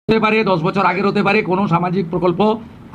হতে পারে 10 বছর আগের হতে পারে, কোনো সামাজিক প্রকল্প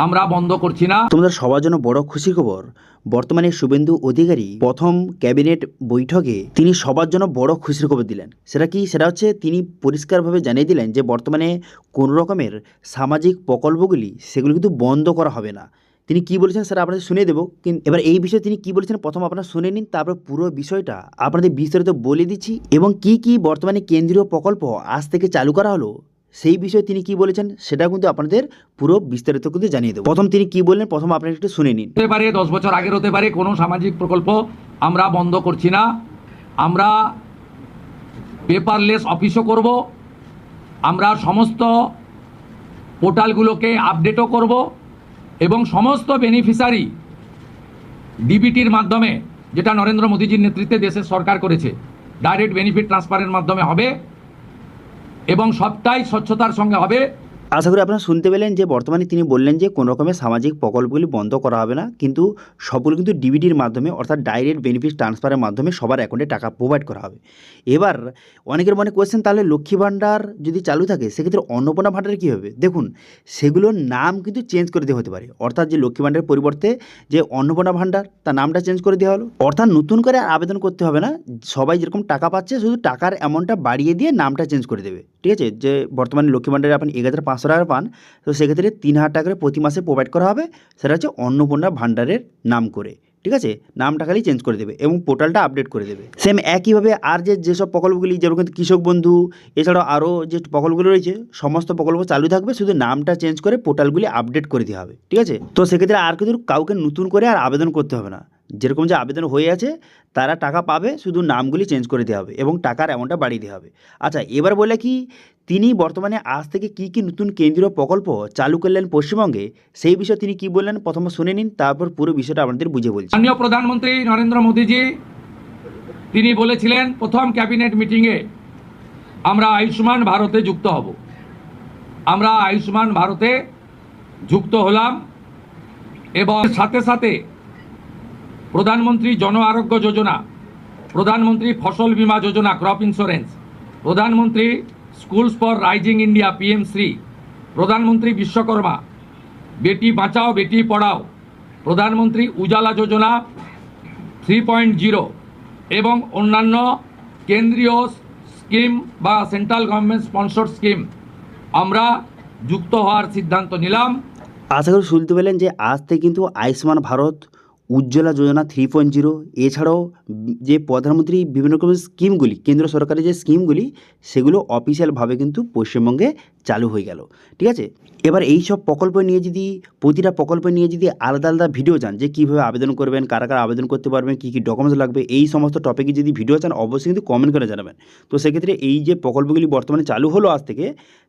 আমরা বন্ধ করছি না। তোমাদের সবার জন্য বড় খুশির খবর, বর্তমানে শুভেন্দু অধিকারী প্রথম ক্যাবিনেট বৈঠকে তিনি সবার জন্য বড় খুশির খবর দিলেন। সেটা কি? সেটা হচ্ছে তিনি পরিষ্কারভাবে জানিয়ে দিলেন যে বর্তমানে কোনো রকমের সামাজিক প্রকল্পগুলি সেগুলো কিন্তু বন্ধ করা হবে না। তিনি কি বলেছেন সেটা আপনাদের শুনে দেবো, কিন্তু এবার এই বিষয়ে তিনি কি বলেছেন প্রথম আপনারা শুনে নিন, তারপর পুরো বিষয়টা আপনাদের বিস্তারিত বলে দিচ্ছি এবং কি কি বর্তমানে কেন্দ্রীয় প্রকল্প আজ থেকে চালু করা হলো সেই বিষয়ে তিনি কি বলেছেন সেটা কিন্তু আপনাদের পুরো বিস্তারিত কিন্তু জানিয়ে দেবো। প্রথম তিনি কি বললেন প্রথম আপনারা একটু শুনে নিন। হতে পারে 10 বছর আগের হতে পারে, কোনো সামাজিক প্রকল্প আমরা বন্ধ করছি না। আমরা পেপারলেস অফিসও করব, আমরা সমস্ত পোর্টালগুলোকে আপডেটও করব এবং সমস্ত বেনিফিশিয়ারি ডিবিটির মাধ্যমে, যেটা নরেন্দ্র মোদীজির নেতৃত্বে দেশের সরকার করেছে, ডাইরেক্ট বেনিফিট ট্রান্সফারের মাধ্যমে হবে এবং সবটাই স্বচ্ছতার সঙ্গে হবে। আশা করি আপনারা শুনতে পেলেন যে বর্তমানে তিনি বললেন যে কোনো রকমের সামাজিক প্রকল্পগুলি বন্ধ করা হবে না, কিন্তু সবগুলো কিন্তু ডিবিটির মাধ্যমে অর্থাৎ ডাইরেক্ট বেনিফিট ট্রান্সফারের মাধ্যমে সবার অ্যাকাউন্টে টাকা প্রোভাইড করা হবে। এবার অনেকের মনে কোয়েশ্চেন, তাহলে লক্ষ্মী ভাণ্ডার যদি চালু থাকে সেক্ষেত্রে অন্নপূর্ণা ভাণ্ডার কী হবে? দেখুন, সেগুলোর নাম কিন্তু চেঞ্জ করে দেওয়া হতে পারে, অর্থাৎ যে লক্ষ্মী ভাণ্ডারের পরিবর্তে যে অন্নপূর্ণা ভাণ্ডার তার নামটা চেঞ্জ করে দেওয়া হলো, অর্থাৎ নতুন করে আবেদন করতে হবে না। সবাই যেরকম টাকা পাচ্ছে শুধু টাকার অ্যামাউন্টটা বাড়িয়ে দিয়ে নামটা চেঞ্জ করে দেবে। ঠিক আছে? যে বর্তমানে লক্ষ্মী ভাণ্ডারে আপনি ১,৫০০ টাকা পান, তো সেক্ষেত্রে ৩,০০০ টাকা করে প্রতি মাসে প্রোভাইড করা হবে। সেটা হচ্ছে অন্নপূর্ণা ভাণ্ডারের নাম করে। ঠিক আছে? নামটা খালি চেঞ্জ করে দেবে এবং পোর্টালটা আপডেট করে দেবে। সেম একইভাবে আর যেসব প্রকল্পগুলি, যেরকম কৃষক বন্ধু, এছাড়াও আরও যে প্রকল্পগুলো রয়েছে সমস্ত প্রকল্প চালু থাকবে, শুধু নামটা চেঞ্জ করে পোর্টালগুলি আপডেট করে দেওয়া হবে। ঠিক আছে? তো সেক্ষেত্রে আর কিন্তু কাউকে নতুন করে আর আবেদন করতে হবে না। যেরকম যে আবেদন হয়ে আছে তারা টাকা পাবে, শুধু নামগুলি চেঞ্জ করে দেওয়া হবে এবং টাকার অ্যামাউন্টটা বাড়িয়ে দেওয়া হবে। আচ্ছা, এবার বলে কি তিনি বর্তমানে আজ থেকে কী কী নতুন কেন্দ্রীয় প্রকল্প চালু করলেন পশ্চিমবঙ্গে সেই বিষয়ে তিনি কি বললেন প্রথমে শুনে নিন, তারপর পুরো বিষয়টা আপনাদের বুঝে বলছি। মাননীয় প্রধানমন্ত্রী নরেন্দ্র মোদীজি তিনি বলেছিলেন প্রথম ক্যাবিনেট মিটিংয়ে আমরা আয়ুষ্মান ভারতে যুক্ত হব। আমরা আয়ুষ্মান ভারতে যুক্ত হলাম এবং সাথে সাথে প্রধানমন্ত্রী জন আরোগ্য যোজনা, প্রধানমন্ত্রী ফসল বীমা যোজনা ক্রপ ইন্স্যুরেন্স, প্রধানমন্ত্রী স্কুলস ফর রাইজিং ইন্ডিয়া PM-শ্রী, প্রধানমন্ত্রী বিশ্বকর্মা, বেটি বাঁচাও বেটি পড়াও, প্রধানমন্ত্রী উজালা যোজনা 3.0 এবং অন্যান্য কেন্দ্রীয় স্কিম বা সেন্ট্রাল গভর্নমেন্ট স্পন্সর্ড স্কিম আমরা যুক্ত হওয়ার সিদ্ধান্ত নিলাম। আশা করি শুনতে পেলেন যে আজ থেকে কিন্তু আয়ুষ্মান ভারত, উজ্জ্বলা যোজনা 3.0 এছাড়াও যে প্রধানমন্ত্রী বিভিন্ন রকমের স্কিমগুলি, কেন্দ্র সরকারের যে স্কিমগুলি সেগুলো অফিসিয়ালভাবে কিন্তু পশ্চিমবঙ্গে চালু হয়ে গেল। ঠিক আছে? এবার এই সব প্রকল্প নিয়ে যদি প্রতিটা প্রকল্প নিয়ে যদি আলাদা আলাদা ভিডিও চান, যে কীভাবে আবেদন করবেন, কারা কারা আবেদন করতে পারবেন, কী কী ডকুমেন্টস লাগবে, এই সমস্ত টপিকে যদি ভিডিও চান অবশ্যই কিন্তু কমেন্ট করে জানাবেন। তো সেক্ষেত্রে এই যে প্রকল্পগুলি বর্তমানে চালু হলো আজ থেকে,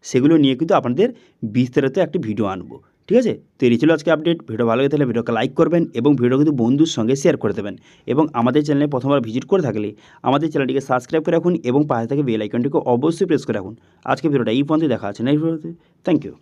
সেগুলো নিয়ে কিন্তু আপনাদের বিস্তারিত একটি ভিডিও আনবো। ঠিক আছে? তো এই ছিল আজকে আপডেট। ভিডিও ভালো লাগে তাহলে ভিডিওকে লাইক করবেন এবং ভিডিও কিন্তু বন্ধুর সঙ্গে শেয়ার করে দেবেন এবং আমাদের চ্যানেলে প্রথমবার ভিজিট করে থাকলে আমাদের চ্যানেলটিকে সাবস্ক্রাইব করে রাখুন এবং পাশে থেকে বেল আইকনটিকে অবশ্যই প্রেস করে রাখুন। আজকে ভিডিওটা এই পর্যন্ত দেখা আছে নেক্সট ভিডিওতে। Thank you.